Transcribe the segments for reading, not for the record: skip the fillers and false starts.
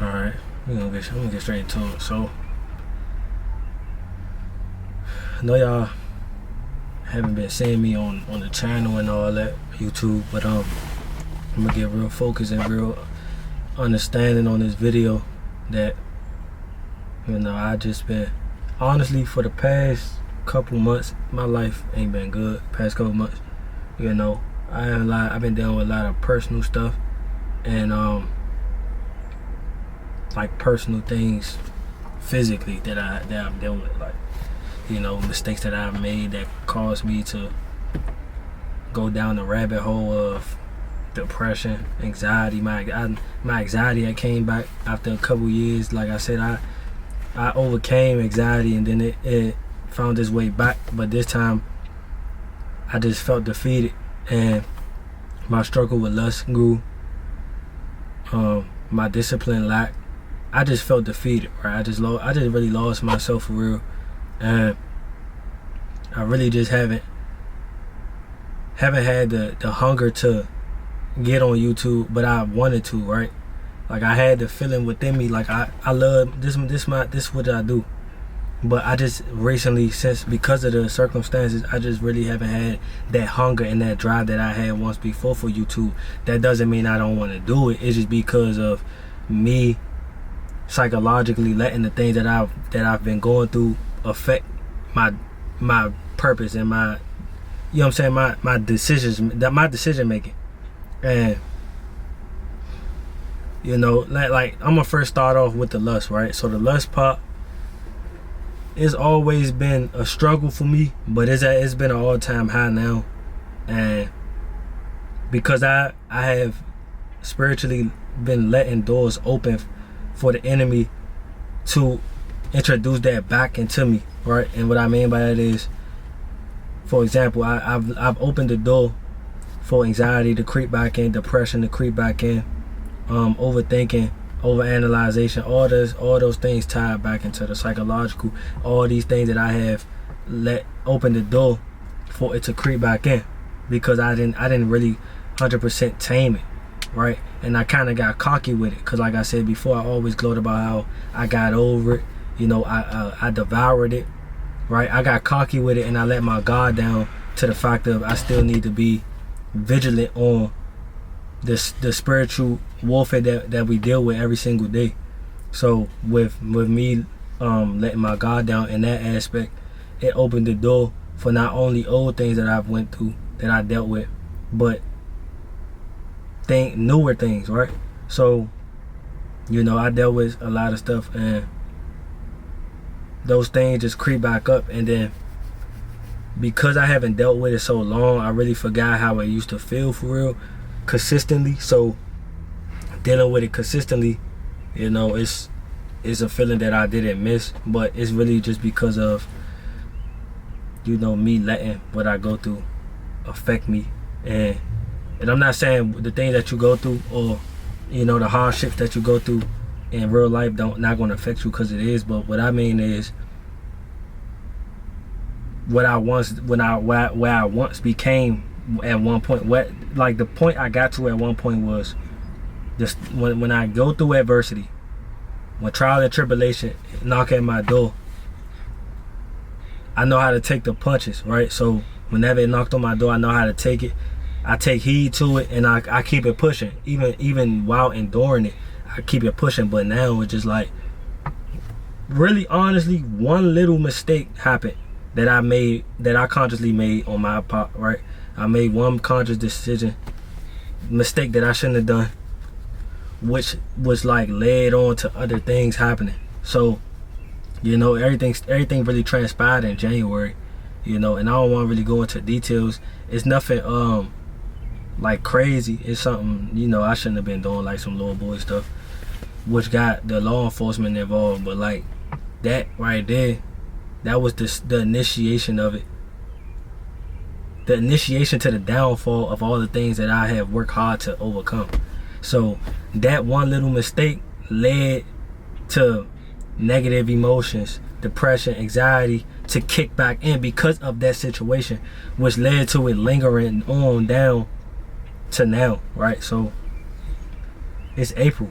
Alright, I'm gonna get straight into it. So, I know y'all haven't been seeing me on the channel and all that, YouTube, but I'm gonna get real focused and real understanding on this video that, I just been, honestly, for the past couple months, my life ain't been good, past couple months, I've been dealing with a lot of personal stuff and, like personal things physically that I'm dealing with, like, mistakes that I've made that caused me to go down the rabbit hole of depression, anxiety. My anxiety that came back after a couple years. Like I said, I overcame anxiety and then it found its way back, but this time I just felt defeated and my struggle with lust grew. My discipline lacked. I just felt defeated, right? I just really lost myself for real, and I really just haven't had the hunger to get on YouTube, but I wanted to, right? Like I had the feeling within me, like I love this what I do, but I just recently, because of the circumstances, I just really haven't had that hunger and that drive that I had once before for YouTube. That doesn't mean I don't want to do it. It's just because of me psychologically letting the things that I've been going through affect my purpose and my decisions, my decision making. And like I'm gonna first start off with the lust, right? So the lust part, it's always been a struggle for me, but it's been an all-time high now. And because I have spiritually been letting doors open for the enemy to introduce that back into me, right? And what I mean by that is, for example, I've opened the door for anxiety to creep back in, depression to creep back in, overthinking, overanalyzation, all those things tied back into the psychological, all these things that I have let open the door for it to creep back in, because I didn't really 100% tame it, right? And I kind of got cocky with it, because like I said before, I always gloated about how I got over it. I devoured it, right? I got cocky with it and I let my guard down to the fact of I still need to be vigilant on the spiritual warfare that we deal with every single day. So with me letting my guard down in that aspect, it opened the door for not only old things that I've went through, that I dealt with, but newer things, right? So I dealt with a lot of stuff, and those things just creep back up. And then because I haven't dealt with it so long, I really forgot how it used to feel for real, consistently. So dealing with it consistently, it's a feeling that I didn't miss, but it's really just because of me letting what I go through affect me. And I'm not saying the things that you go through, or the hardships that you go through in real life not going to affect you, because it is. But what I mean is, where I once became at one point, the point I got to at one point was just when I go through adversity, when trial and tribulation knock at my door, I know how to take the punches, right? So whenever it knocked on my door, I know how to take it. I take heed to it, and I keep it pushing. Even while enduring it, I keep it pushing. But now it's just like, really honestly, one little mistake happened that I consciously made on my part, right? I made one conscious mistake that I shouldn't have done, which was like led on to other things happening. So everything really transpired in January, and I don't want to really go into details. It's nothing like crazy. It's something I shouldn't have been doing, like some little boy stuff, which got the law enforcement involved. But like that right there, that was the initiation of it, the initiation to the downfall of all the things that I have worked hard to overcome. So that one little mistake led to negative emotions, depression, anxiety to kick back in because of that situation, which led to it lingering on down to now, right? So it's April.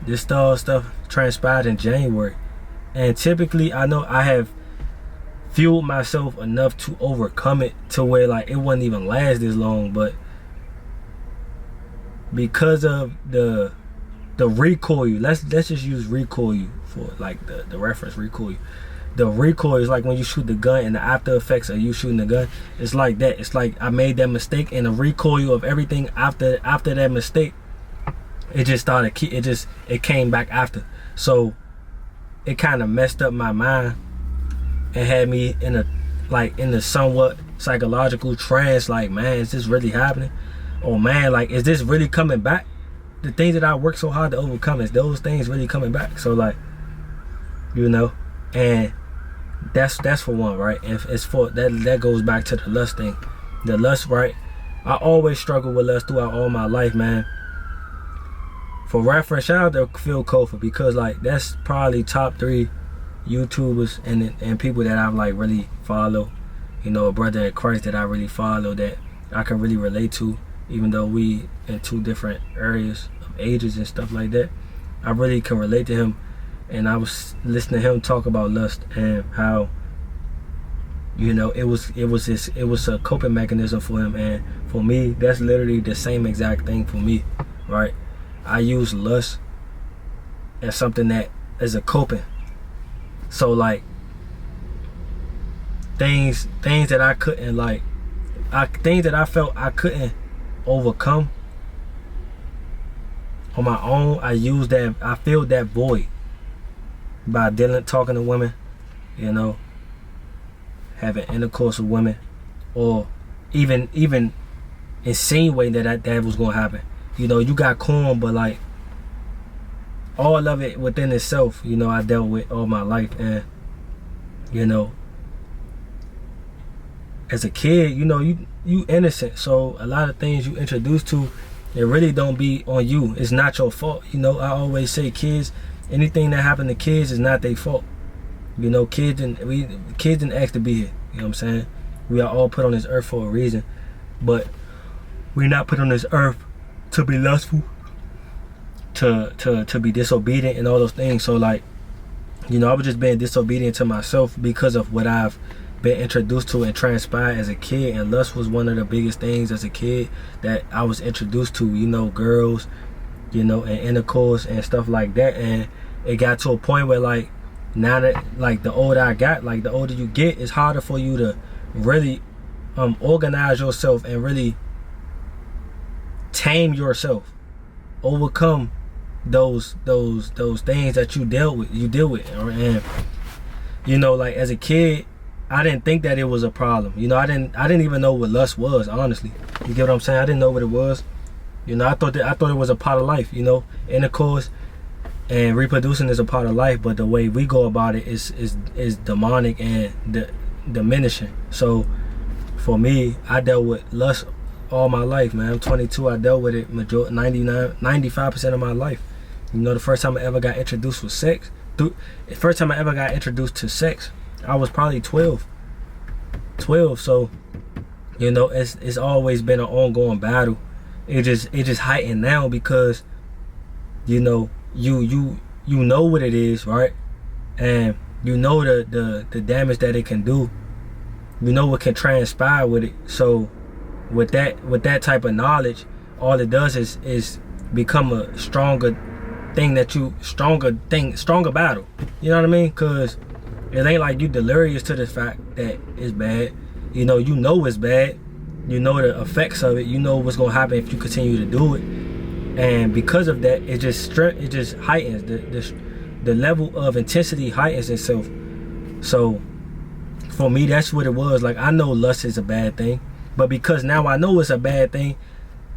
This stuff transpired in January. And typically, I know I have fueled myself enough to overcome it to where like it wouldn't even last this long, but because of the recoil, let's just use recoil for like the reference recoil. The recoil is like when you shoot the gun and the after effects of you shooting the gun. It's like that. It's like I made that mistake, and the recoil of everything after that mistake, it just started. It came back after. So it kind of messed up my mind and had me in a somewhat psychological trance. Like, man, is this really happening? Or man, like, is this really coming back? The things that I worked so hard to overcome, is those things really coming back? So like, you know, and that's for one, right? And it's for that goes back to the lust thing. The lust, right? I always struggled with lust throughout all my life, man. For reference, shout out to Phil Kofer, because like that's probably top 3 YouTubers and people that I've like really follow. You know, a brother in Christ that I really follow, that I can really relate to, even though we in 2 different areas of ages and stuff like that. I really can relate to him. And I was listening to him talk about lust and how, you know, it was a coping mechanism for him, and for me that's literally the same exact thing for me, right? I use lust as something that is a coping. So like things that I couldn't things that I felt I couldn't overcome on my own, I filled that void by talking to women, you know, having intercourse with women, or even insinuating that was gonna happen. You know, you got corn, but like all of it within itself, you know, I dealt with all my life. And you know, as a kid, you know, you innocent, so a lot of things you introduced to, it really don't be on you. It's not your fault. You know, I always say kids, anything that happened to kids is not their fault. You know, kids didn't ask to be here. You know what I'm saying? We are all put on this earth for a reason, but we're not put on this earth to be lustful, to be disobedient and all those things. So like, you know, I was just being disobedient to myself because of what I've been introduced to and transpired as a kid. And lust was one of the biggest things as a kid that I was introduced to. You know, girls, you know, and intercourse and stuff like that. And it got to a point where like, now that like the older I got, like the older you get, it's harder for you to really organize yourself and really tame yourself, overcome those things that you deal with. And you know, like as a kid, I didn't think that it was a problem. You know, I didn't even know what lust was, honestly. You get what I'm saying? I didn't know what it was. You know, I thought it was a part of life. You know, intercourse and reproducing is a part of life, but the way we go about it is demonic and diminishing. So for me, I dealt with lust all my life, man. I'm 22. I dealt with it 95% of my life. You know, the first time I ever got introduced to sex, I was probably 12. So, you know, it's always been an ongoing battle. It just heightened now because, you know, you know what it is, right? And you know the damage that it can do. You know what can transpire with it. So with that type of knowledge, all it does is become a stronger battle. You know what I mean? Because it ain't like you delirious to the fact that it's bad. You know it's bad. You know the effects of it. You know what's gonna happen if you continue to do it. And because of that, it just heightens the level of intensity, heightens itself. So for me, that's what it was. Like, I know lust is a bad thing, but because now I know it's a bad thing,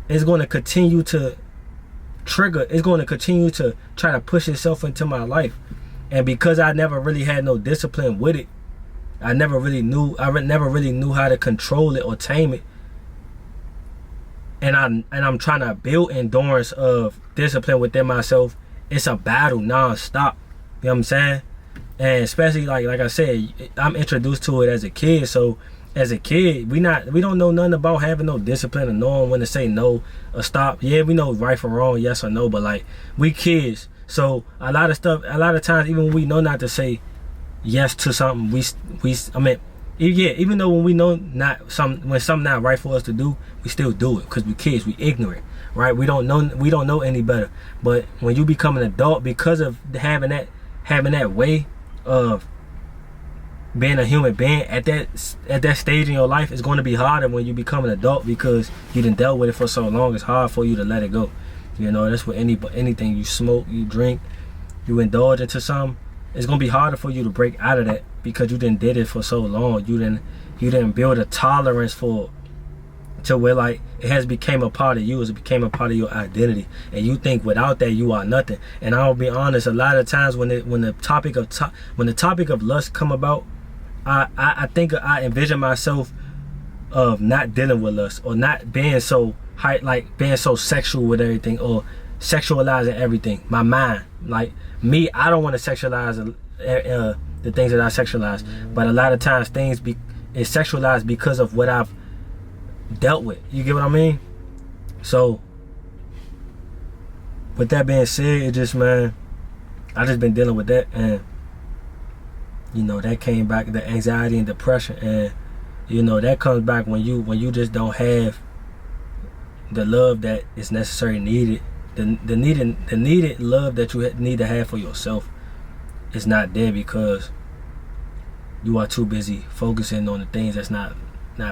it's going to continue to trigger. It's going to continue to try to push itself into my life. And because I never really had no discipline with it, I never really knew how to control it or tame it. And I'm trying to build endurance of discipline within myself. It's a battle non-stop. You know what I'm saying? And especially like I said, I'm introduced to it as a kid. So as a kid, we don't know nothing about having no discipline or knowing when to say no or stop. Yeah, we know right from wrong, yes or no, but like, we kids. So a lot of times, even when we know not to say yes to something, even though when we know when something not right for us to do, we still do it because we kids, we ignorant, right? We don't know any better. But when you become an adult, because of having that way of being a human being at that stage in your life, it's going to be harder when you become an adult because you done dealt with it for so long. It's hard for you to let it go. That's with anything. You smoke, you drink, you indulge into something. It's gonna be harder for you to break out of that because you didn't did it for so long. You didn't build a tolerance to where like it has became a part of you. It became a part of your identity, and you think without that you are nothing. And I'll be honest, a lot of times when the topic of lust come about, I think I envision myself of not dealing with lust or not being so being so sexual with everything or sexualizing everything. My mind, like me, I don't want to sexualize the things that I sexualize, but a lot of times it's sexualized because of what I've dealt with. You get what I mean? So with that being said, I just been dealing with that, and that came back, the anxiety and depression, and that comes back when you just don't have the love that is necessary, needed. The needed love that you need to have for yourself is not there because you are too busy focusing on the things that's not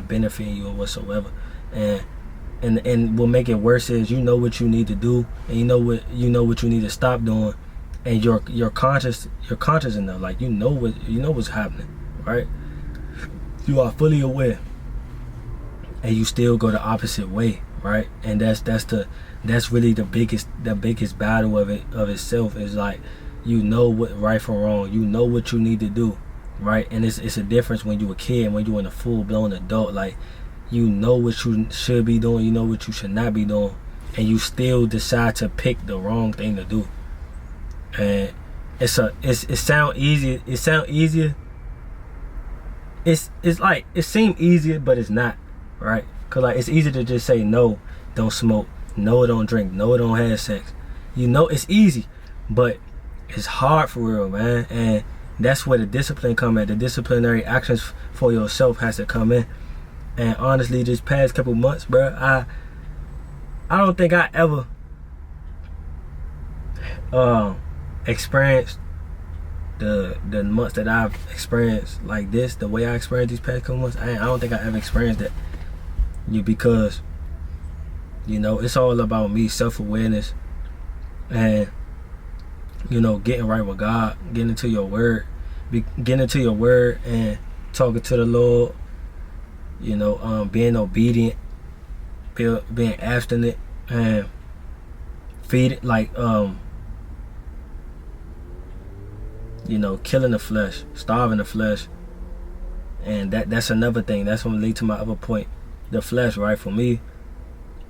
benefiting you or whatsoever. And what make it worse is you know what you need to do, and you know what you need to stop doing, and you're conscious enough, like you know what's happening, right? You are fully aware, and you still go the opposite way, right? And that's really the biggest battle of itself, is like what right from wrong, what you need to do, right? And it's a difference when you a kid and when you in a full-blown adult. Like what you should be doing, what you should not be doing, and you still decide to pick the wrong thing to do. And it sound easier. It seems easier, but it's not, right? Cause like it's easy to just say no, don't smoke, no, don't drink, no, don't have sex. It's easy, but it's hard for real, man. And that's where the discipline come in. The disciplinary actions for yourself has to come in. And honestly, this past couple months, bro, I don't think I ever experienced the months that I've experienced like this, the way I experienced these past couple months. I don't think I ever experienced that. Because it's all about me, self-awareness, and getting right with God, getting into your word and talking to the Lord, being obedient, being abstinent, and feed it, killing the flesh, starving the flesh. And that's another thing. That's going to lead to my other point. The flesh, right? For me,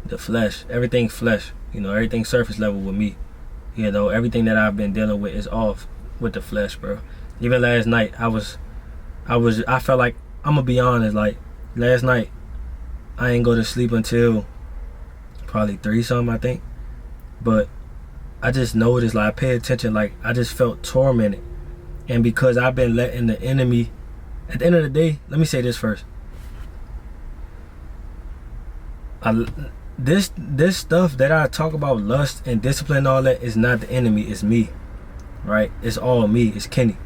the flesh, everything flesh, everything surface level with me. Everything that I've been dealing with is off with the flesh, bro. Even last night, I felt like, I'm gonna be honest, like last night, I ain't go to sleep until probably 3 something, I think. But I just noticed, like I paid attention, like I just felt tormented. And because I've been letting the enemy, at the end of the day, let me say this first. This stuff that I talk about, lust and discipline and all that, is not the enemy, it's me, right? It's all me, it's Kenny.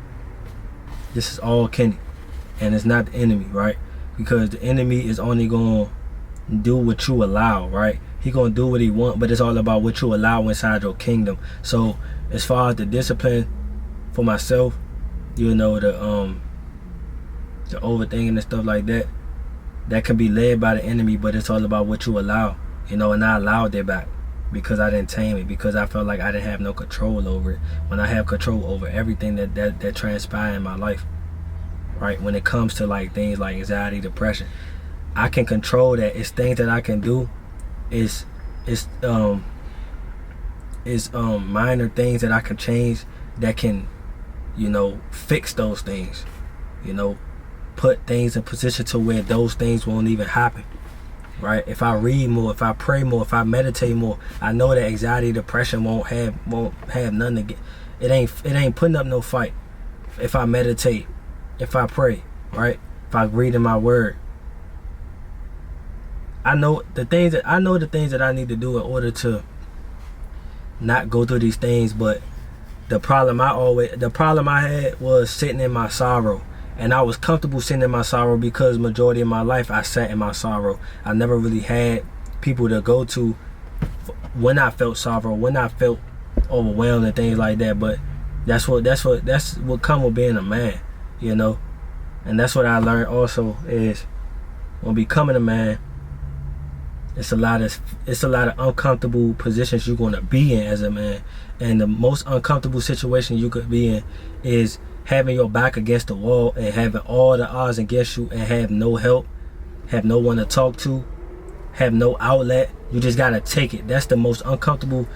This is all Kenny, and it's not the enemy, right? Because the enemy is only gonna do what you allow, right? He gonna do what he want, but it's all about what you allow inside your kingdom. So as far as the discipline for myself, the overthinking and stuff like that, that can be led by the enemy, but it's all about what you allow. And I allowed that back because I didn't tame it, because I felt like I didn't have no control over it, when I have control over everything that transpired in my life, right? When it comes to like things like anxiety, depression, I can control that. It's things that I can do. It's minor things that I can change that can fix those things, put things in position to where those things won't even happen. right? If I read more, if I pray more, if I meditate more, I know that anxiety, depression won't have nothing to get. It ain't putting up no fight. If I meditate, if I pray, right? If I read in my word, I know the things that I need to do in order to not go through these things. But the problem I had was sitting in my sorrow. And I was comfortable sitting in my sorrow because majority of my life I sat in my sorrow. I never really had people to go to when I felt sorrow, when I felt overwhelmed and things like that. But that's what come with being a man, you know. And that's what I learned also is when becoming a man, it's a lot of uncomfortable positions you're gonna be in as a man. And the most uncomfortable situation you could be in is having your back against the wall and having all the odds against you and have no help, have no one to talk to, have no outlet. You just gotta take it. That's the most uncomfortable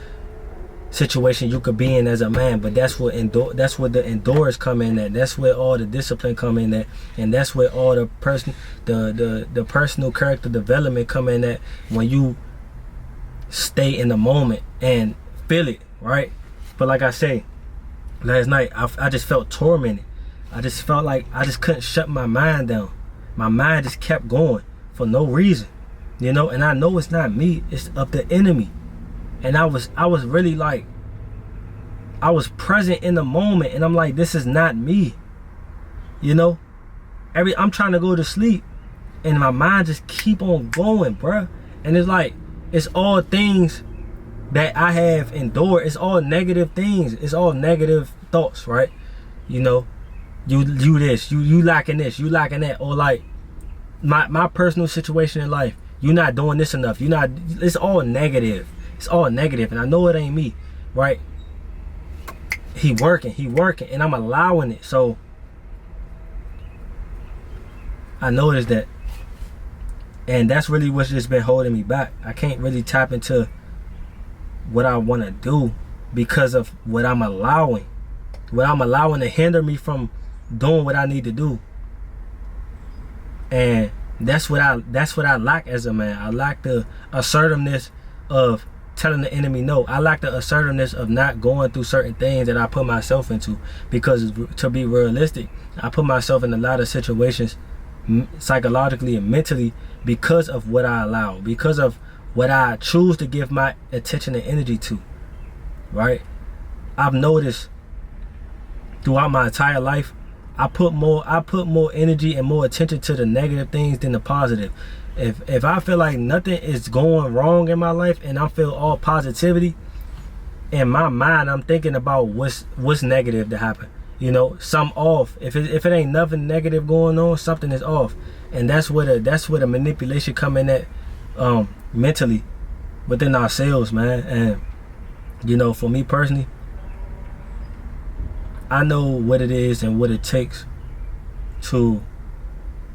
situation you could be in as a man. But that's where the endurance come in at. That's where all the discipline come in at, and that's where all the personal character development come in at, when you stay in the moment and feel it, right? But like I say, last night, I just felt tormented. I just felt like I just couldn't shut my mind down. My mind just kept going for no reason, you know. And I know it's not me; it's of the enemy. And I was really like, I was present in the moment, and I'm like, this is not me, you know. I'm trying to go to sleep, and my mind just keep on going, bruh. And it's like, it's all things that I have endured. It's all negative things. It's all negative thoughts, right? You know, you this, you lacking this, you lacking that, or like my personal situation in life. You're not doing this enough. It's all negative. It's all negative, and I know it ain't me, right? He working, and I'm allowing it. So I noticed that, and that's really what's just been holding me back. I can't really tap into what I want to do because of what I'm allowing to hinder me from doing what I need to do. And that's what I lack as a man. I lack the assertiveness of telling the enemy no. I lack the assertiveness of not going through certain things that I put myself into, because to be realistic, I put myself in a lot of situations psychologically and mentally because of what I allow, because of what I choose to give my attention and energy to, right? I've noticed throughout my entire life, I put more energy and more attention to the negative things than the positive. If I feel like nothing is going wrong in my life and I feel all positivity, in my mind I'm thinking about what's negative to happen. You know, something off. If it ain't nothing negative going on, something is off. And that's where the manipulation come in at, mentally within ourselves, man. And you know, for me personally, I know what it is and what it takes to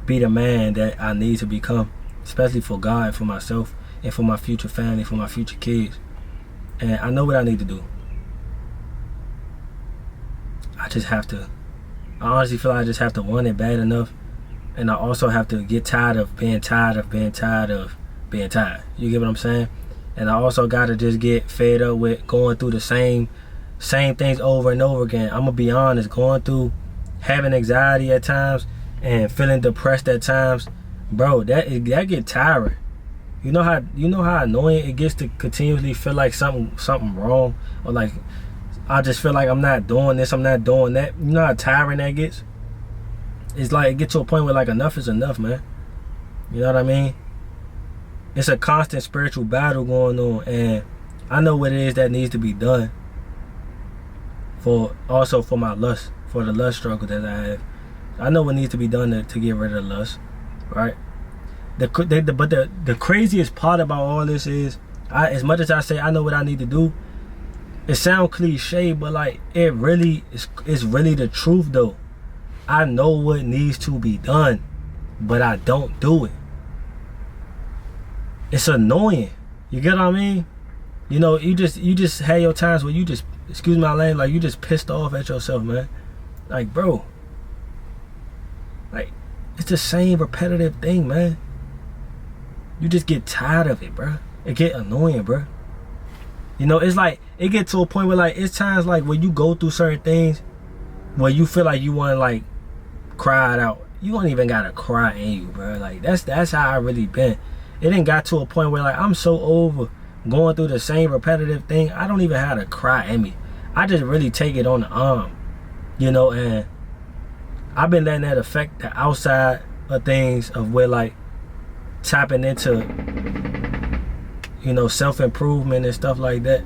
be the man that I need to become, especially for God, for myself, and for my future family, for my future kids. And I know what I need to do. I honestly feel like I just have to want it bad enough. And I also have to get tired of being tired. You get what I'm saying? And I also got to just get fed up with going through the same things over and over again. I'm gonna be honest, going through having anxiety at times and feeling depressed at times, bro, that get tiring. You know how annoying it gets to continuously feel like something wrong, or like I just feel like I'm not doing this, I'm not doing that. You know how tiring that gets? It's like it gets to a point where like enough is enough, man. You know what I mean? It's a constant spiritual battle going on, and I know what it is that needs to be done for my lust, for the lust struggle that I have. I know what needs to be done to get rid of the lust, right? But the craziest part about all this is, as much as I say I know what I need to do, it sounds cliche, but like it's really the truth though. I know what needs to be done, but I don't do it. It's annoying. You get what I mean? You know, you just have your times where you just, excuse my language, like you just pissed off at yourself, man. Like, bro, like it's the same repetitive thing, man. you just get tired of it, bro. It get annoying, bro. You know, it's like, it get to a point where, like, it's times, like, when you go through certain things where you feel like you want to, like, cry it out. You don't even gotta cry in you, bro. Like, that's how I really been. It didn't got to a point where, like, I'm so over going through the same repetitive thing, I don't even have to cry in me. I just really take it on the arm, you know, and I've been letting that affect the outside of things, of where, like, tapping into, you know, self-improvement and stuff like that,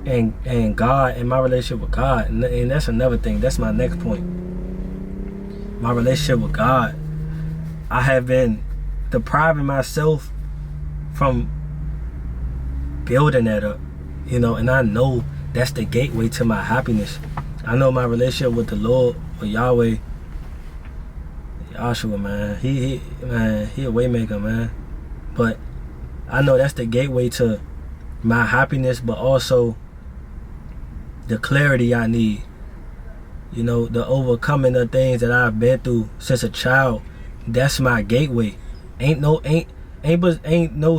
and God, and my relationship with God. And that's another thing. That's my next point. My relationship with God. I have been depriving myself from building that up, you know, and I know that's the gateway to my happiness. I know my relationship with the Lord, with Yahweh, Yahshua, man, he a way maker, man. But I know that's the gateway to my happiness, but also the clarity I need. You know, the overcoming of things that I've been through since a child. That's my gateway. Ain't no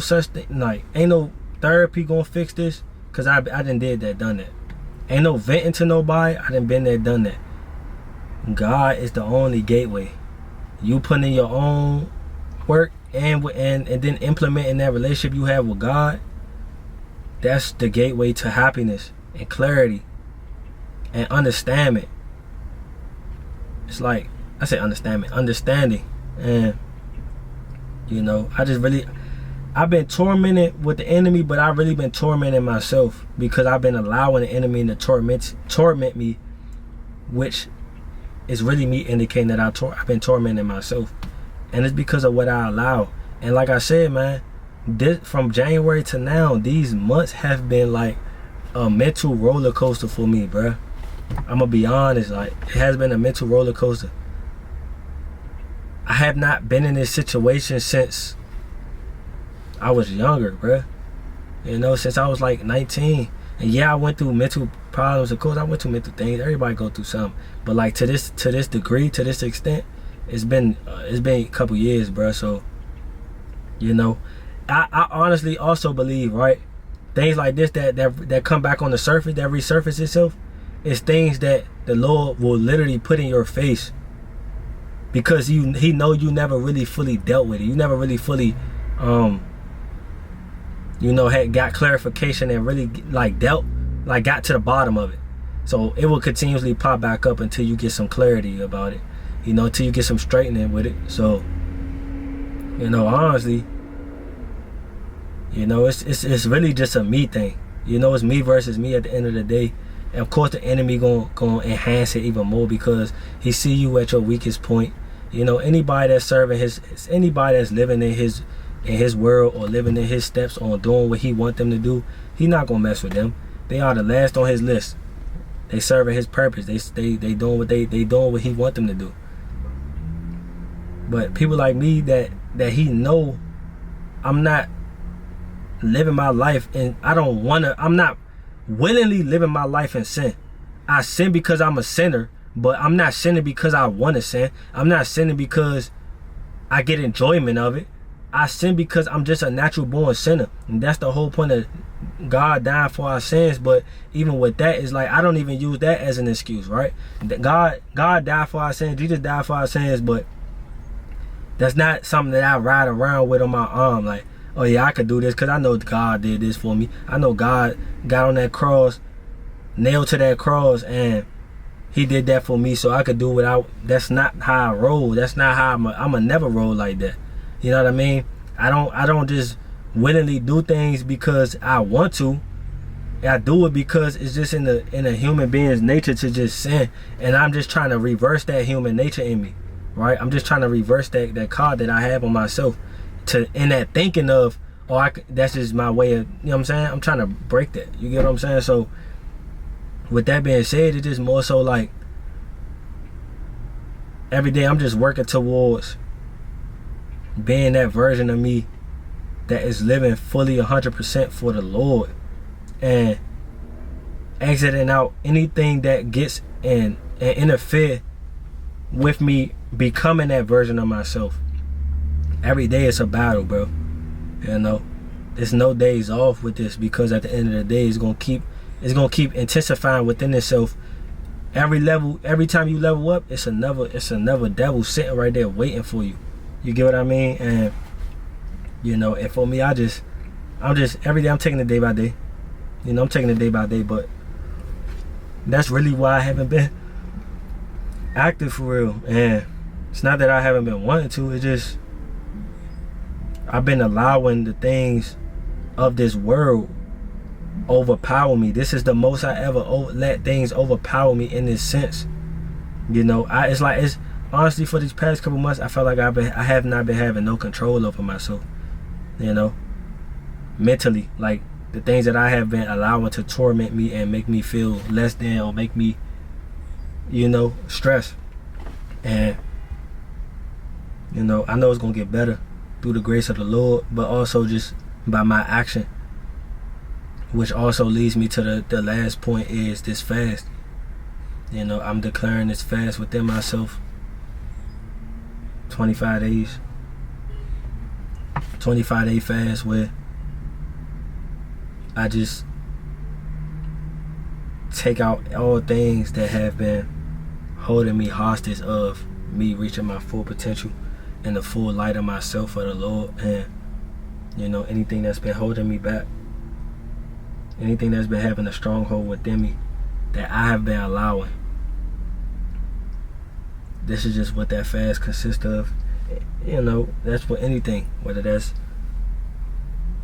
such thing, like, ain't no therapy gonna fix this, cause I done did that, done that. Ain't no venting to nobody, I done been there, done that. God is the only gateway. You putting in your own work and then implementing that relationship you have with God, that's the gateway to happiness and clarity and understanding. It's like, I say understanding. And, you know, I've been tormented with the enemy, but I've really been tormenting myself, because I've been allowing the enemy to torment me, which is really me indicating that I've been tormenting myself. And it's because of what I allow. And like I said, man, from January to now, these months have been like a mental roller coaster for me, bruh. I'm gonna be honest, like, it has been a mental roller coaster. I have not been in this situation since I was younger, bruh. You know, since I was like 19. And yeah, I went through mental problems. Of course, I went through mental things. Everybody go through something. But like, to this degree, to this extent, it's been a couple years, bruh. So, you know, I honestly also believe, right, things like this that come back on the surface, that resurface itself, is things that the Lord will literally put in your face, because he know you never really fully dealt with it. You never really fully you know, had got clarification and really like got to the bottom of it. So it will continuously pop back up until you get some clarity about it, you know, until you get some straightening with it. So, you know, honestly, you know, it's really just a me thing. You know, it's me versus me at the end of the day. And of course the enemy gonna enhance it even more, because he see you at your weakest point. You know, anybody that's serving anybody that's living in his world, or living in his steps, or doing what he want them to do, he not gonna mess with them. They are the last on his list. They serving his purpose. They doing what they doing what he want them to do. But people like me that he know I'm not living my life, and I'm not willingly living my life in sin. I sin because I'm a sinner, but I'm not sinning because I want to sin. I'm not sinning because I get enjoyment of it. I sin because I'm just a natural born sinner. And that's the whole point of God dying for our sins. But even with that, it's like, I don't even use that as an excuse, right? God died for our sins. Jesus died for our sins, but that's not something that I ride around with on my arm. Like, oh yeah, I could do this because I know God did this for me. I know God got on that cross, nailed to that cross, and he did that for me, so I could do without. That's not how I roll. That's not how I'm a never roll like that. You know what I mean? I don't just willingly do things because I want to. I do it because it's just in a human being's nature to just sin, and I'm just trying to reverse that human nature in me, right? I'm just trying to reverse that card that I have on myself, in that thinking of, oh, that's just my way of, you know what I'm saying? I'm trying to break that. You get what I'm saying? So with that being said, it's just more so like every day I'm just working towards being that version of me that is living fully 100% for the Lord, and exiting out anything that gets in and interfere with me becoming that version of myself. Every day it's a battle, bro. You know, there's no days off with this, because at the end of the day, it's gonna keep intensifying within itself. Every time you level up, it's another devil sitting right there waiting for you. You get what I mean? And you know, and for me, I'm just every day I'm taking it day by day. You know, I'm taking it day by day, but that's really why I haven't been active for real. And it's not that I haven't been wanting to, it's just I've been allowing the things of this world overpower me. This is the most I ever let things overpower me in this sense. You know, it's honestly, for these past couple months, I felt like I have not been having no control over myself. You know, mentally, like the things that I have been allowing to torment me and make me feel less than, or make me, you know, stress. And you know, I know it's gonna get better through the grace of the Lord, but also just by my action, which also leads me to the last point, is this fast. You know, I'm declaring this fast within myself. 25 days. 25-day fast where I just take out all things that have been holding me hostage of me reaching my full potential and the full light of myself for the Lord. And you know, anything that's been holding me back, anything that's been having a stronghold within me that I have been allowing, this is just what that fast consists of. You know, that's for anything, whether that's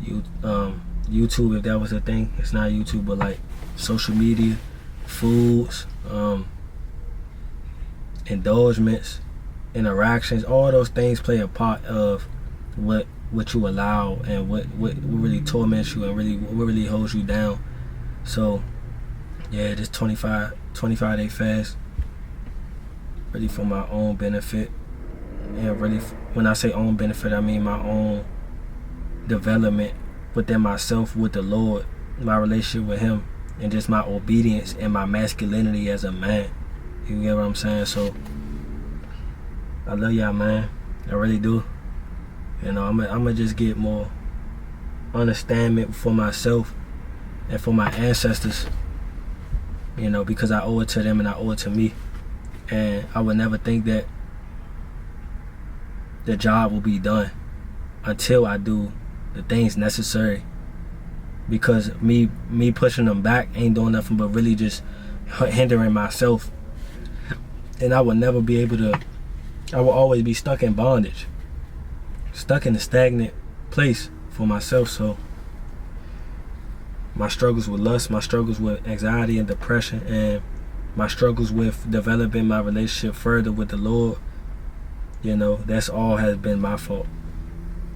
YouTube, if that was a thing. It's not YouTube, but like social media, foods, indulgements, interactions, all those things play a part of what you allow, and what really torments you, and what really holds you down. So yeah, this 25-day fast, really for my own benefit. And really, when I say own benefit, I mean my own development within myself with the Lord, my relationship with Him, and just my obedience and my masculinity as a man. You get what I'm saying? So I love y'all, man. I really do. You know, I'm gonna just get more understanding for myself and for my ancestors. You know, because I owe it to them and I owe it to me. And I would never think that the job will be done until I do the things necessary, because me pushing them back ain't doing nothing but really just hindering myself. And I will never be able to, I will always be stuck in bondage, stuck in a stagnant place for myself. So my struggles with lust, my struggles with anxiety and depression, and my struggles with developing my relationship further with the Lord, you know, that's all has been my fault.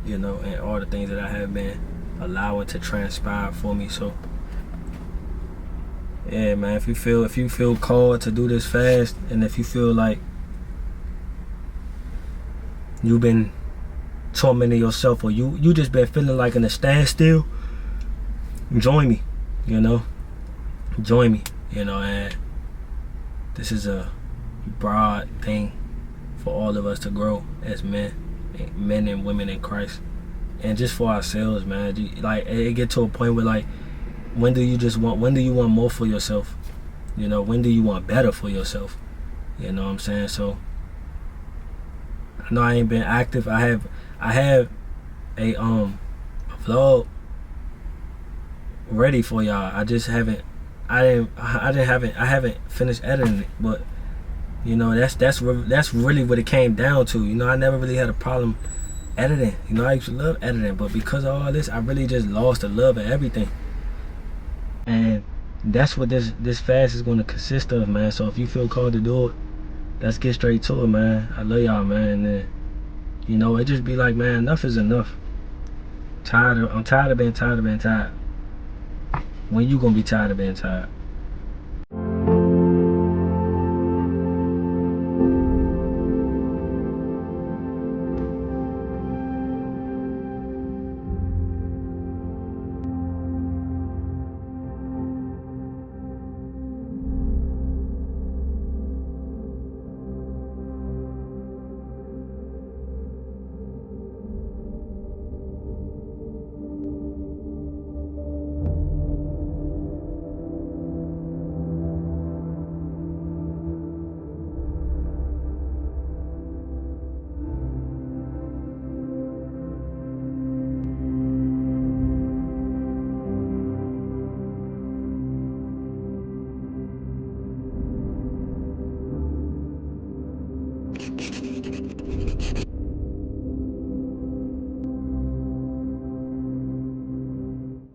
You know, and all the things that I have been allowing to transpire for me. So yeah, man, if you feel called to do this fast, and if you feel like you've been tormenting yourself, or you just been feeling like in a standstill, join me. You know, join me. You know, and this is a broad thing for all of us to grow as men and women in Christ, and just for ourselves, man. Like, it get to a point where, like, when do you want more for yourself? You know, when do you want better for yourself? You know what I'm saying? So I know I ain't been active. I have a vlog ready for y'all. I just haven't finished editing it, but you know, that's really what it came down to. You know, I never really had a problem editing. You know, I used to love editing, but because of all this, I really just lost the love of everything. And that's what this fast is going to consist of, man. So if you feel called to do it, let's get straight to it, man. I love y'all, man. And then, you know, it just be like, man, enough is enough. I'm tired of being tired. When you gonna be tired of being tired?